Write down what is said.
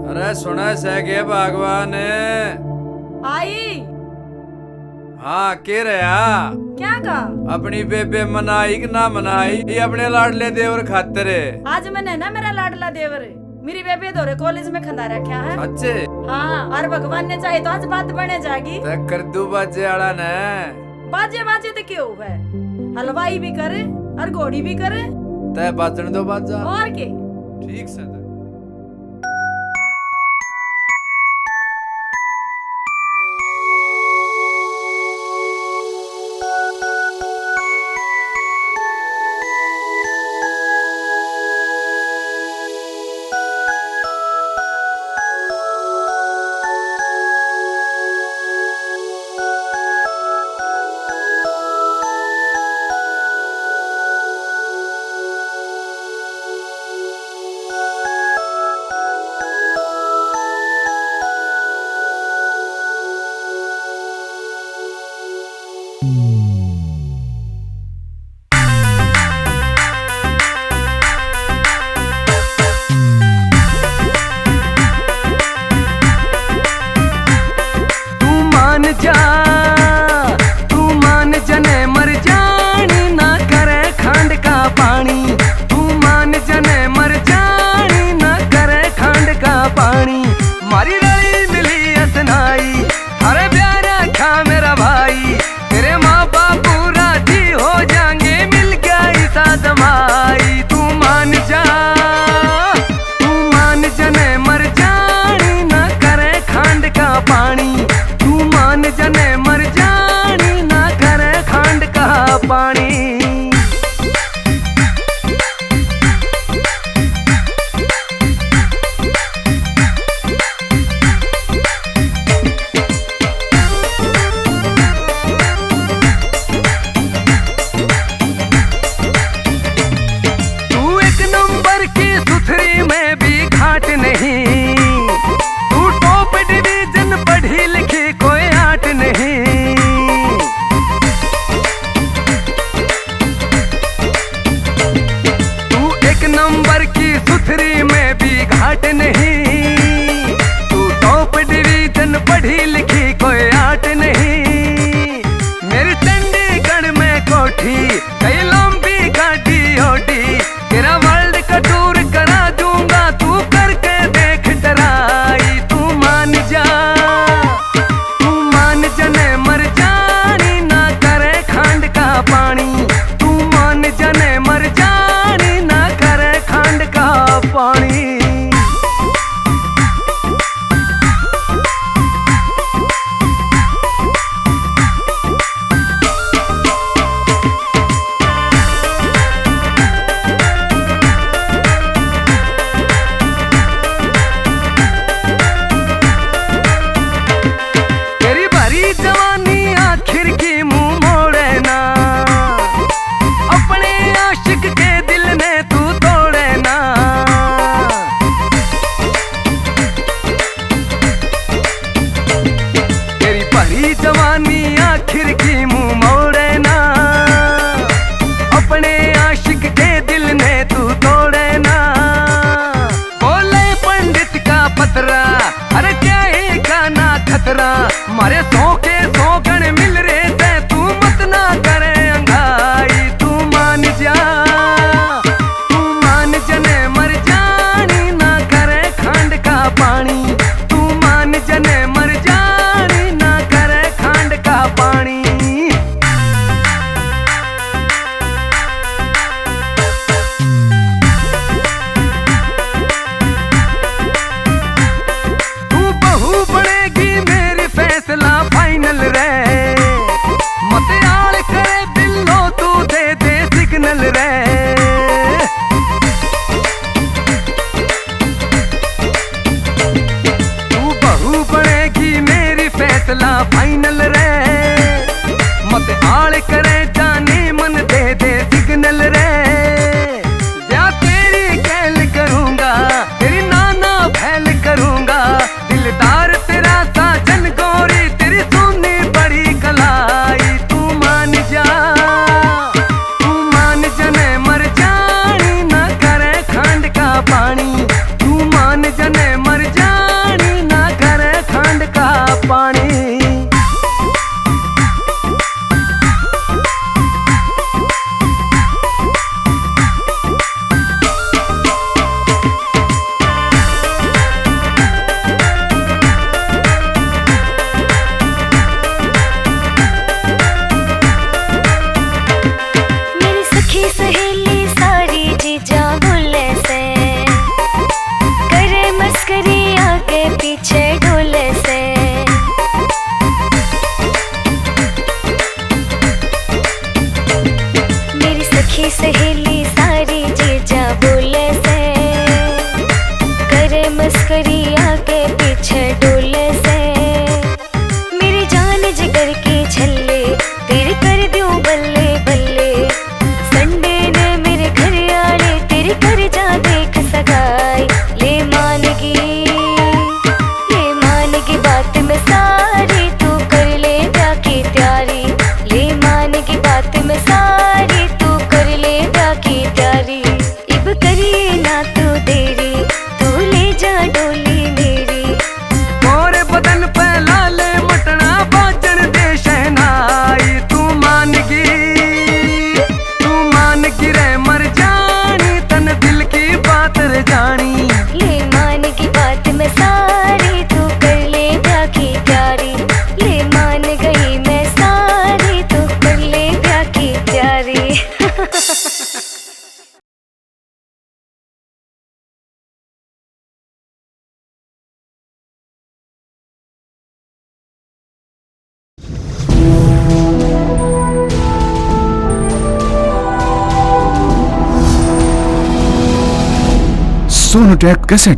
अरे सुना से के भगवान आई हाँ के रहा क्या का अपनी बेबे मनाई कि ना मनाई ये अपने लाडले देवर खातिर आज मैंने ना मेरा लाडला देवर मेरी बेबे दौरे कॉलेज में खंदा रखा है। अच्छे हाँ और भगवान ने चाहे तो आज बात बने जाएगी। कर दू बाजे आड़ा ने बाजे बाजे तो क्यों है, हलवाई भी करे और घोड़ी भी करे तय बाजन दो बाजा और के ठीक से मारे सो के सौ गण मिल रहे थे, तू मत ना करे अंगाई। तू मान जने मर जानी ना करे खांड का पानी। तू मान जने मर जानी ना करे खांड का पानी। तू बहू बनेगी मेरी फैसला करी आगे पीछे डोले से, मेरी जान जिगर की छल्ले तेरे कर दूं बल्ले बल्ले। संडे ने मेरे घर आले तेरे घर जा देख सगाई, ले मानगी बात में सारी, तू कर ले ब्याह की तैयारी। ले मानगी बात में सारी, तू कर ले ब्याह की तैयारी। इब करिए ना तू देरी, तू ले जा डोली मेरी। मोरे बदन पे लाले मटना बाजन दे शहनाई। तू मानगी रे मर जानी, तन दिल की बात रे जानी। ले मानगी बात में सारी, तू कर ले ब्याह की तैयारी। ले मान गई मैं सारी, तू कर ले ब्याह की तैयारी। सोनोटेक कैसेट